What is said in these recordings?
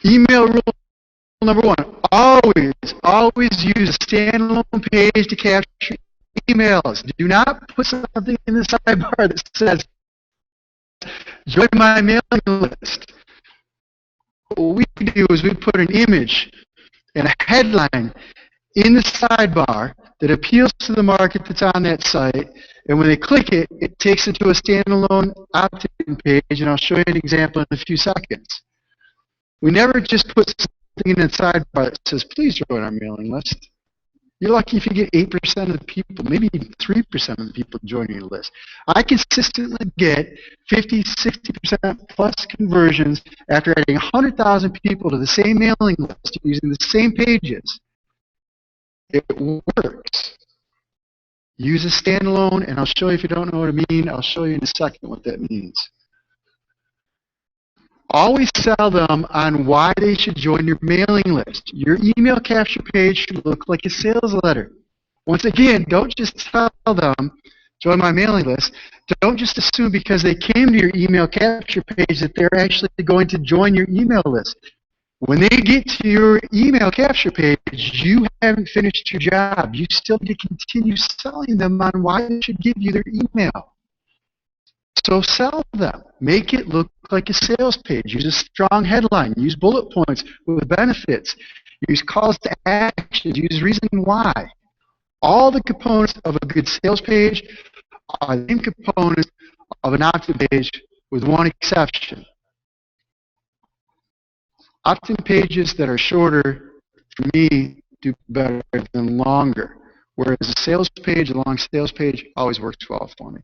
Email rule number one, always use a standalone page to capture emails. Do not put something in the sidebar that says, join my mailing list. What we do is we put an image and a headline in the sidebar that appeals to the market that's on that site, and when they click it, it takes it to a standalone opt-in page, and I'll show you an example in a few seconds. We never just put something in the sidebar that says, please join our mailing list. You're lucky if you get 8% of the people, maybe even 3% of the people joining your list. I consistently get 50, 60% plus conversions after adding 100,000 people to the same mailing list using the same pages. It works. Use a standalone, and I'll show you if you don't know what I mean. I'll show you in a second what that means. Always sell them on why they should join your mailing list. Your email capture page should look like a sales letter. Once again, don't just tell them, join my mailing list. Don't just assume because they came to your email capture page that they're actually going to join your email list. When they get to your email capture page, you haven't finished your job. You still need to continue selling them on why they should give you their email. So sell them. Make it look like a sales page. Use a strong headline. Use bullet points with benefits. Use calls to action. Use reason why. All the components of a good sales page are the same components of an opt-in page with one exception. Opt-in pages that are shorter, for me, do better than longer. Whereas a sales page, a long sales page, always works well for me.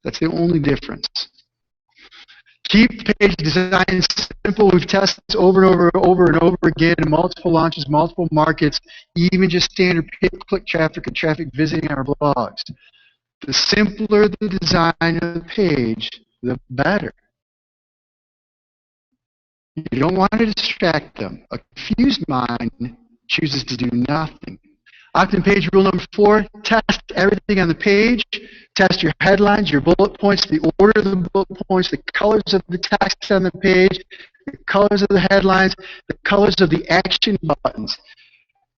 That's the only difference. Keep the page design simple. We've tested this over and over again in multiple launches, multiple markets, even just standard pay-per-click traffic and traffic visiting our blogs. The simpler the design of the page, the better. You don't want to distract them. A confused mind chooses to do nothing. Opt-in page rule number 4, test everything on the page. Test your headlines, your bullet points, the order of the bullet points, the colors of the text on the page, the colors of the headlines, the colors of the action buttons.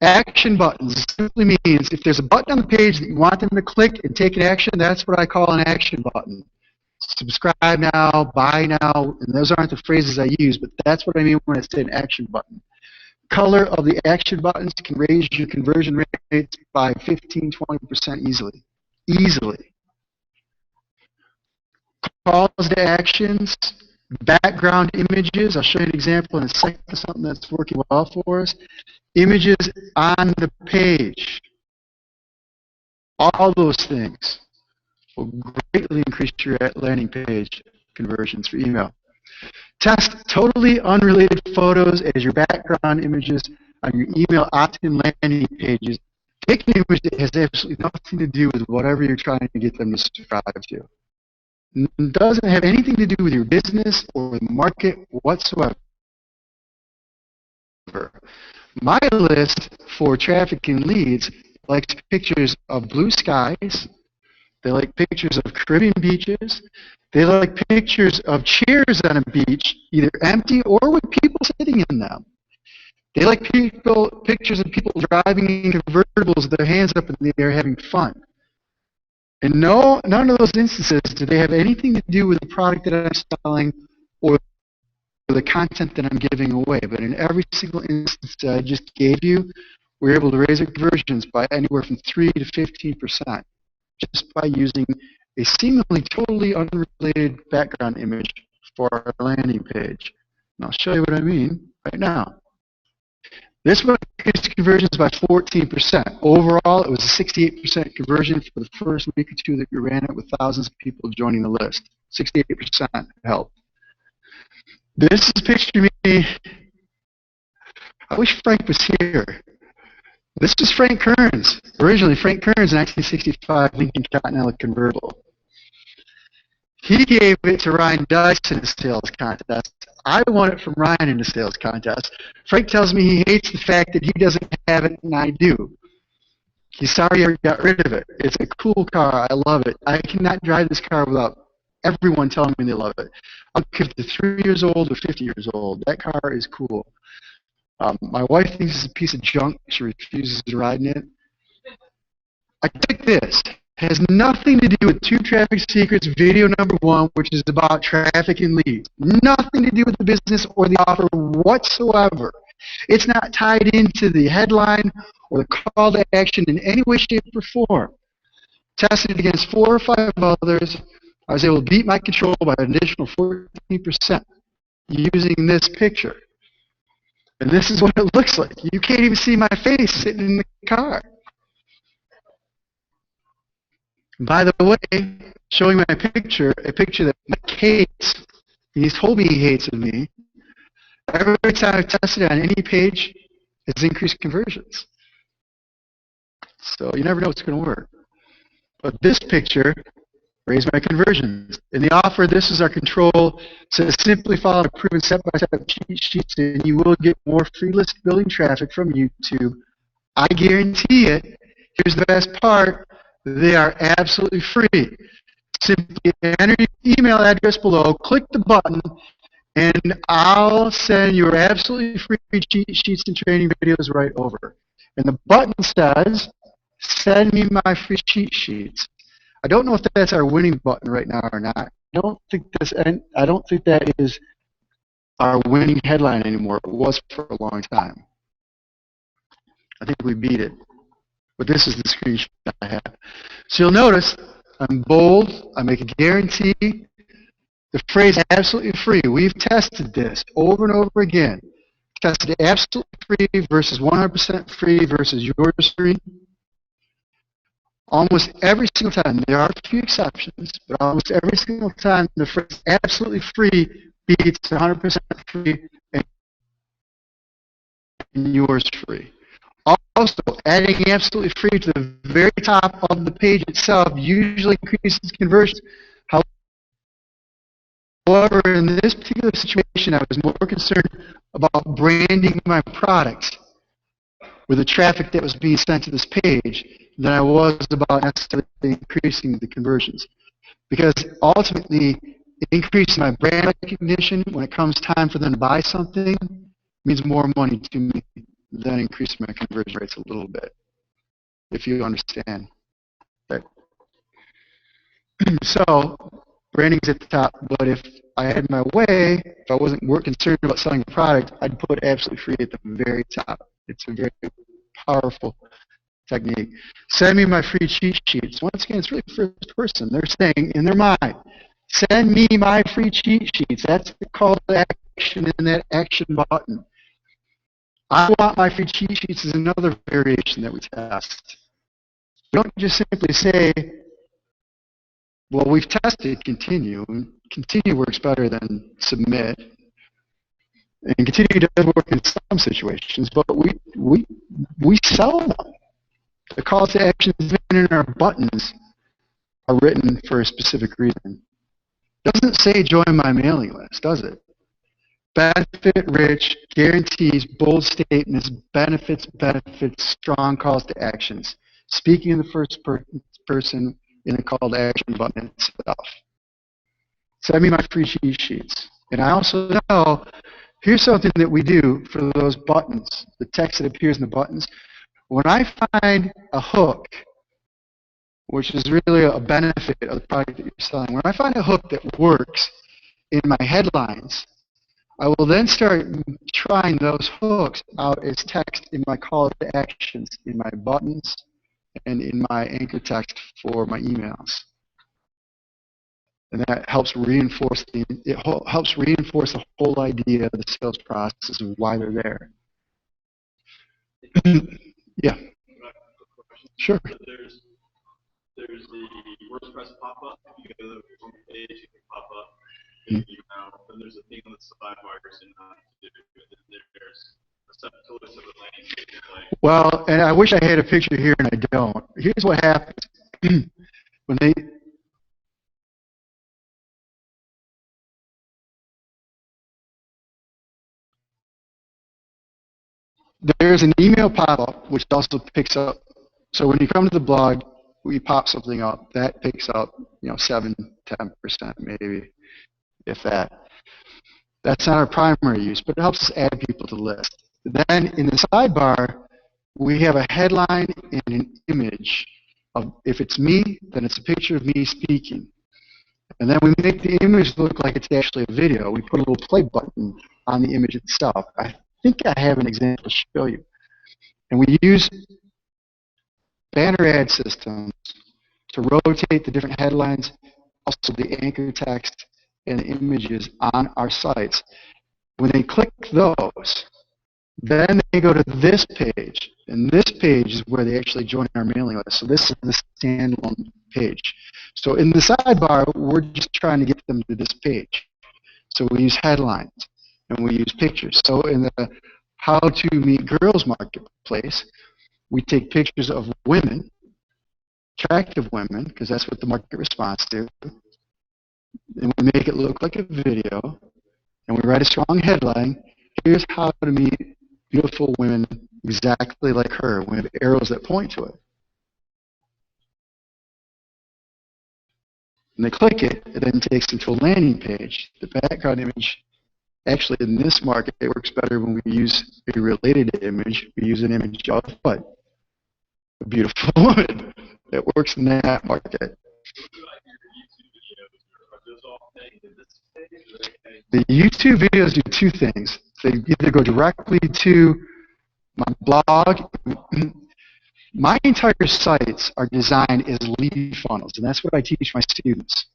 Action buttons simply means if there's a button on the page that you want them to click and take an action, that's what I call an action button. Subscribe now, buy now, and those aren't the phrases I use, but that's what I mean when I say an action button. Color of the action buttons can raise your conversion rates by 15–20% easily. Easily. Calls to actions, background images. I'll show you an example in a second of something that's working well for us. Images on the page. All those things will greatly increase your landing page conversions for email. Test totally unrelated photos as your background images on your email opt-in landing pages. Take an image that has absolutely nothing to do with whatever you're trying to get them to subscribe to. It doesn't have anything to do with your business or the market whatsoever. My list for traffic and leads likes pictures of blue skies. They like pictures of Caribbean beaches. They like pictures of chairs on a beach, either empty or with people sitting in them. They like pictures of people driving in convertibles with their hands up in the air having fun. In none of those instances do they have anything to do with the product that I'm selling or the content that I'm giving away. But in every single instance that I just gave you, we're able to raise our conversions by anywhere from 3 to 15%. Just by using a seemingly totally unrelated background image for our landing page. And I'll show you what I mean right now. This one increased conversions by 14%. Overall, it was a 68% conversion for the first week or two that we ran it with thousands of people joining the list. 68% help. This is picture me. I wish Frank was here. This is Frank Kearns. Originally, Frank Kearns, 1965 Lincoln Continental convertible. He gave it to Ryan Dice in a sales contest. I won it from Ryan in a sales contest. Frank tells me he hates the fact that he doesn't have it and I do. He's sorry I got rid of it. It's a cool car. I love it. I cannot drive this car without everyone telling me they love it. I don't care if they're 3 years old or 50 years old. That car is cool. My wife thinks it's a piece of junk. She refuses to ride in it. I took this. It has nothing to do with Tube Traffic Secrets video number 1, which is about traffic and leads. Nothing to do with the business or the offer whatsoever. It's not tied into the headline or the call to action in any way, shape, or form. Tested it against 4 or 5 others. I was able to beat my control by an additional 14% using this picture. And this is what it looks like. You can't even see my face sitting in the car. By the way, showing my picture, a picture that Mike hates, and he's told me he hates of me, every time I've tested it on any page, it's increased conversions. So you never know what's going to work. But this picture raised my conversions. In the offer, this is our control. So simply follow a proven step-by-step cheat sheets, and you will get more free list building traffic from YouTube. I guarantee it. Here's the best part. They are absolutely free. Simply enter your email address below, click the button, and I'll send your absolutely free cheat sheets and training videos right over. And the button says, send me my free cheat sheets. I don't know if that's our winning button right now or not. I don't think that is our winning headline anymore. It was for a long time. I think we beat it. But this is the screenshot I have. So you'll notice I'm bold. I make a guarantee. The phrase absolutely free. We've tested this over and over again. Tested absolutely free versus 100% free versus yours free. Almost every single time, there are a few exceptions, but almost every single time the phrase absolutely free beats 100% free and yours free. Also, adding absolutely free to the very top of the page itself usually increases conversions. However, in this particular situation, I was more concerned about branding my product with the traffic that was being sent to this page than I was about necessarily increasing the conversions. Because ultimately, increasing my brand recognition when it comes time for them to buy something means more money to me than increasing my conversion rates a little bit, if you understand. Okay. So, branding's at the top, but if I had my way, if I wasn't more concerned about selling a product, I'd put absolutely free at the very top. It's a very powerful technique. Send me my free cheat sheets. Once again, it's really first person. They're saying in their mind, send me my free cheat sheets. That's the call to action in that action button. I want my free cheat sheets is another variation that we test. We don't just simply say, well, we've tested continue. Continue works better than submit. And continue does work in some situations, but we sell them. The call to actions in our buttons are written for a specific reason. It doesn't say join my mailing list, does it? Benefit rich, guarantees, bold statements, benefits, strong calls to actions. Speaking in the first person in the call to action button itself. Send me my free cheat sheets. And I also know, here's something that we do for those buttons, the text that appears in the buttons. When I find a hook, which is really a benefit of the product that you're selling, when I find a hook that works in my headlines, I will then start trying those hooks out as text in my call to actions, in my buttons, and in my anchor text for my emails. And that helps reinforce the whole idea of the sales process of why they're there. Yeah. Sure. There's the WordPress pop-up. You go to the home page, you can pop up. Then there's a thing on the sidebars and there's a totally separate landing page. Well, and I wish I had a picture here, and I don't. Here's what happens when they. There's an email pop-up which also picks up. So when you come to the blog, we pop something up, that picks up, 7-10% maybe, if that. That's not our primary use, but it helps us add people to the list. Then in the sidebar, we have a headline and an image. If it's me, then it's a picture of me speaking. And then we make the image look like it's actually a video. We put a little play button on the image itself. I think I have an example to show you. And we use banner ad systems to rotate the different headlines, also the anchor text and the images on our sites. When they click those, then they go to this page, and this page is where they actually join our mailing list. So this is the standalone page. So in the sidebar, we're just trying to get them to this page. So we use headlines, and we use pictures. So in the How to Meet Girls marketplace, we take pictures of women, attractive women, because that's what the market responds to, and we make it look like a video, and we write a strong headline. Here's how to meet beautiful women exactly like her. We have arrows that point to it. And they click it, it then takes them to a landing page. The background image, actually in this market, it works better when we use a related image. We use an image of what? A beautiful woman. It works in that market. The YouTube videos do two things. They either go directly to my blog. My entire sites are designed as lead funnels, and that's what I teach my students.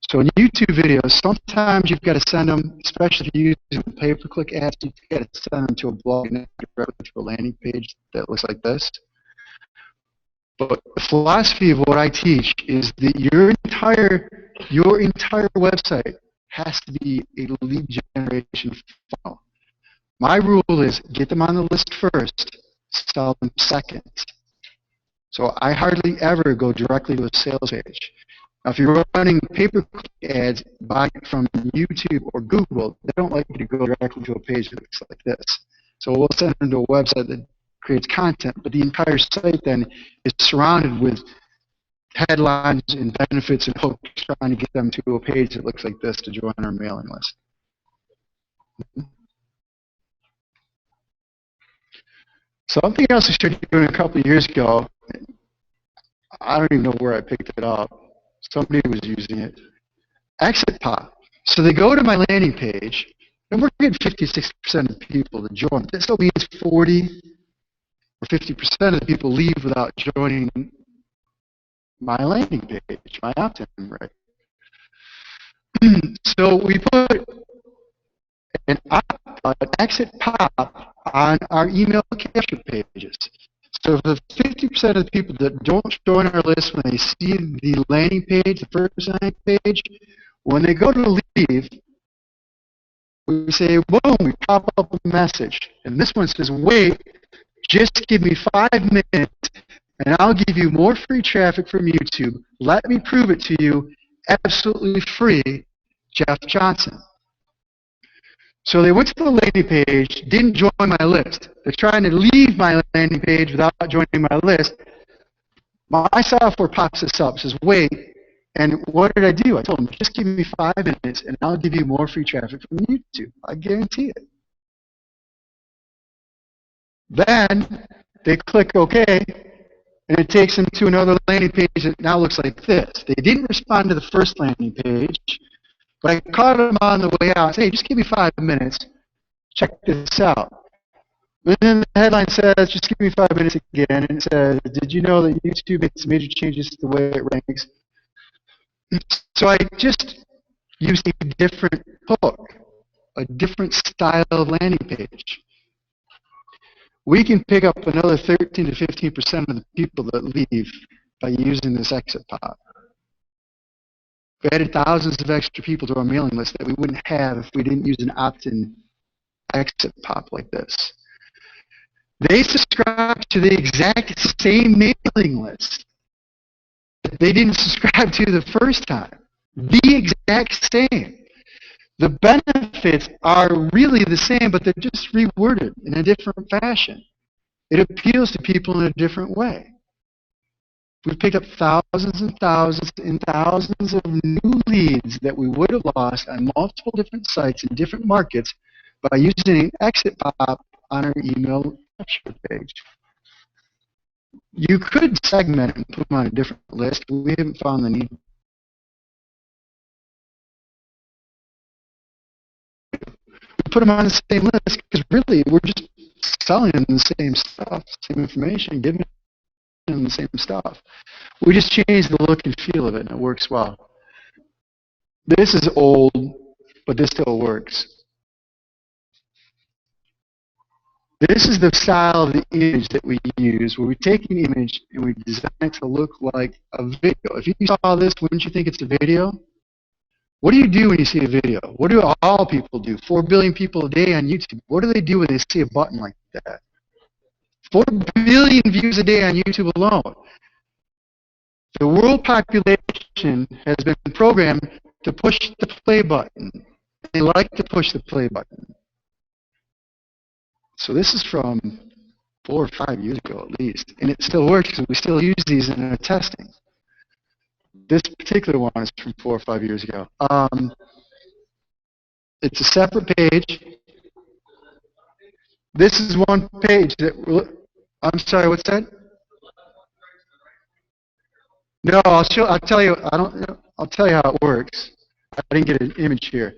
So in YouTube videos, sometimes you've got to send them, especially if you're using pay-per-click ads, you've got to send them to a blog and directly to a landing page that looks like this. But the philosophy of what I teach is that your entire website has to be a lead generation funnel. My rule is get them on the list first, sell them second. So I hardly ever go directly to a sales page. Now, if you're running pay-per-click ads from YouTube or Google, they don't like you to go directly to a page that looks like this. So we'll send them to a website that creates content, but the entire site then is surrounded with headlines and benefits and hooks trying to get them to a page that looks like this to join our mailing list. Something else I started doing a couple of years ago, I don't even know where I picked it up. Somebody was using it. Exit Pop. So they go to my landing page, and we're getting 50-60% of people to join. This still means 40 or 50% of the people leave without joining my landing page, my opt-in rate. So we put an exit pop on our email capture pages. So the 50% of the people that don't join our list, when they see the landing page, the first landing page, when they go to leave, we say, boom, we pop up a message. And this one says, wait, just give me 5 minutes, and I'll give you more free traffic from YouTube. Let me prove it to you, absolutely free, Jeff Johnson. So they went to the landing page, didn't join my list. They're trying to leave my landing page without joining my list. My software pops this up, says, wait, and what did I do? I told them, just give me 5 minutes, and I'll give you more free traffic from YouTube. I guarantee it. Then they click OK, and it takes them to another landing page that now looks like this. They didn't respond to the first landing page, but I caught them on the way out. Hey, just give me 5 minutes. Check this out. And then the headline says, just give me 5 minutes again. And it says, did you know that YouTube made some major changes to the way it ranks? So I just used a different hook, a different style of landing page. We can pick up another 13 to 15% of the people that leave by using this exit pop. We added thousands of extra people to our mailing list that we wouldn't have if we didn't use an opt-in exit pop like this. They subscribe to the exact same mailing list that they didn't subscribe to the first time. The exact same. The benefits are really the same, but they're just reworded in a different fashion. It appeals to people in a different way. We've picked up thousands and thousands and thousands of new leads that we would have lost on multiple different sites in different markets by using an exit pop on our email capture page. You could segment and put them on a different list. We haven't found the need. We put them on the same list because really we're just selling them the same stuff, same information, giving them the same stuff. We just changed the look and feel of it, and it works well. This is old, but this still works. This is the style of the image that we use, where we take an image and we design it to look like a video. If you saw this, wouldn't you think it's a video? What do you do when you see a video? What do all people do? 4 billion people a day on YouTube. What do they do when they see a button like that? 4 billion views a day on YouTube alone. The world population has been programmed to push the play button. They like to push the play button. So this is from 4 or 5 years ago at least, and it still works because we still use these in our testing. This particular one is from 4 or 5 years ago. It's a separate page. This is one page that, I'm sorry, what's that? No, I'll tell you. I'll tell you how it works. I didn't get an image here.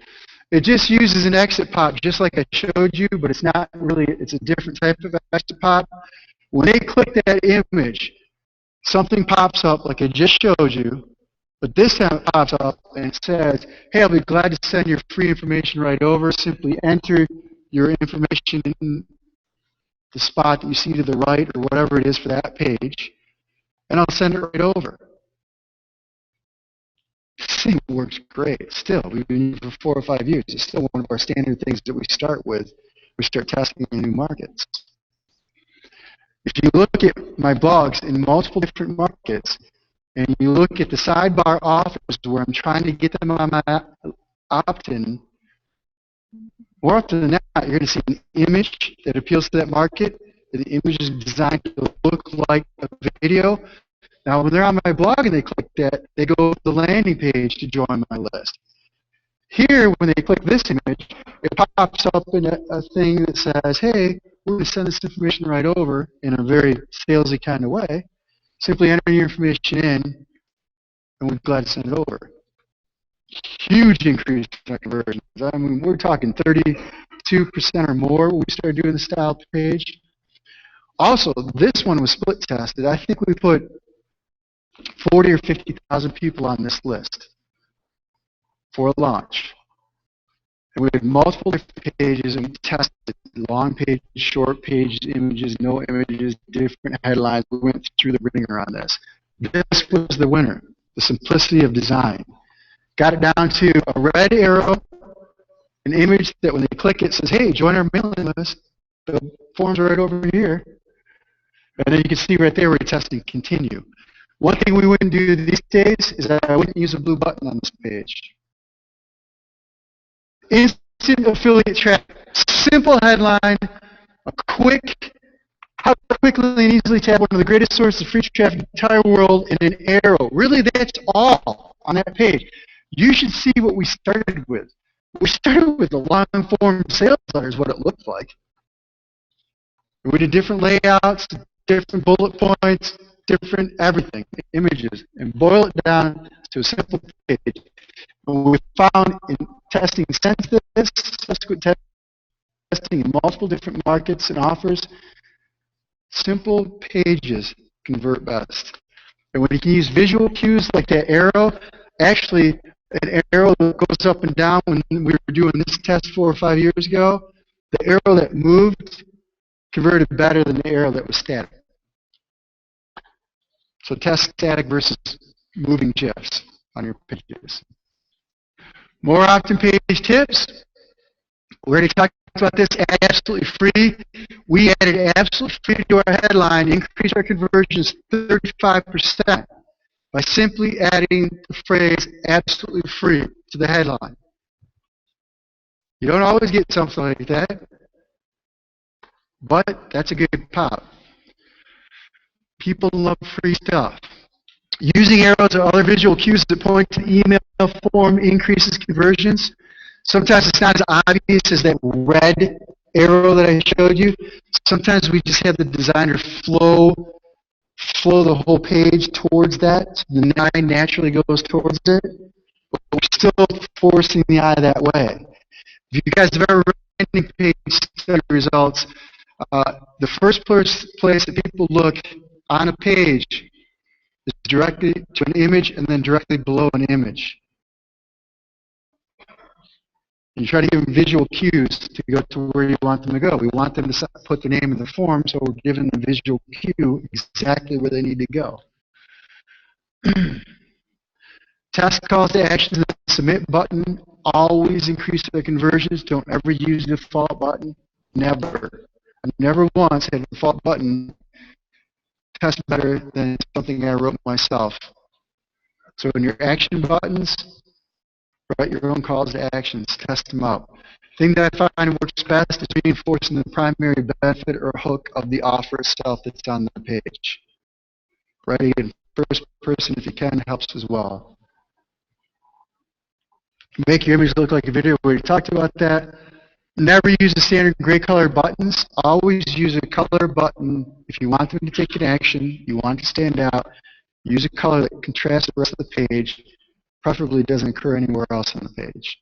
It just uses an exit pop, just like I showed you, but it's not really. It's a different type of exit pop. When they click that image, something pops up like I just showed you, but this time it pops up and it says, "Hey, I'll be glad to send your free information right over. Simply enter your information in the spot that you see to the right or whatever it is for that page, and I'll send it right over." This thing works great. Still, we've been using it for 4 or 5 years. It's still one of our standard things that we start with. We start testing in new markets. If you look at my blogs in multiple different markets, and you look at the sidebar offers where I'm trying to get them on my opt-in, more often than not, you're going to see an image that appeals to that market. The image is designed to look like a video. Now, when they're on my blog and they click that, they go to the landing page to join my list. Here, when they click this image, it pops up in a thing that says, "Hey, we're going to send this information right over," in a very salesy kind of way. Simply enter your information in, and we're glad to send it over. Huge increase in our conversions. I mean, we're talking 32% or more when we started doing the style page. Also, this one was split tested. I think we put 40 or 50,000 people on this list for a launch. And we had multiple different pages, and we tested long pages, short pages, images, no images, different headlines. We went through the ringer on this. This was the winner, the simplicity of design. Got it down to a red arrow, an image that when they click it says, "Hey, join our mailing list." The forms are right over here. And then you can see right there where you're testing continue. One thing we wouldn't do these days is I wouldn't use a blue button on this page. Instant affiliate traffic. Simple headline, a quick, how quickly and easily tap one of the greatest sources of free traffic in the entire world, and an arrow. Really, that's all on that page. You should see what we started with. We started with the long-form sales letter is what it looked like. We did different layouts, different bullet points, different everything, images, and boil it down to a simple page. And we found in testing since this, subsequent testing in multiple different markets and offers, simple pages convert best. And when you can use visual cues like that arrow, actually an arrow that goes up and down when we were doing this test 4 or 5 years ago, the arrow that moved converted better than the arrow that was static. So test static versus moving GIFs on your pages. More opt-in page tips. We already talked about this absolutely free. We added absolutely free to our headline, increased our conversions 35% by simply adding the phrase absolutely free to the headline. You don't always get something like that, but that's a good pop. People love free stuff. Using arrows or other visual cues that point to the email form increases conversions. Sometimes it's not as obvious as that red arrow that I showed you. Sometimes we just have the designer flow the whole page towards that. So the 9 naturally goes towards it, but we're still forcing the eye that way. If you guys have ever read landing page study results, the first place that people look on a page is directly to an image and then directly below an image. And you try to give them visual cues to go to where you want them to go. We want them to put the name in the form, so we're giving the visual cue exactly where they need to go. Test calls to action, the submit button always increase the conversions. Don't ever use the default button. Never. I never once had a default button test better than something I wrote myself. So in your action buttons, write your own calls to actions, test them out. The thing that I find works best is reinforcing the primary benefit or hook of the offer itself that's on the page. Writing in first person, if you can, helps as well. Make your image look like a video. We talked about that. Never use the standard gray color buttons. Always use a color button. If you want them to take an action, you want to stand out, use a color that contrasts the rest of the page, preferably doesn't occur anywhere else on the page.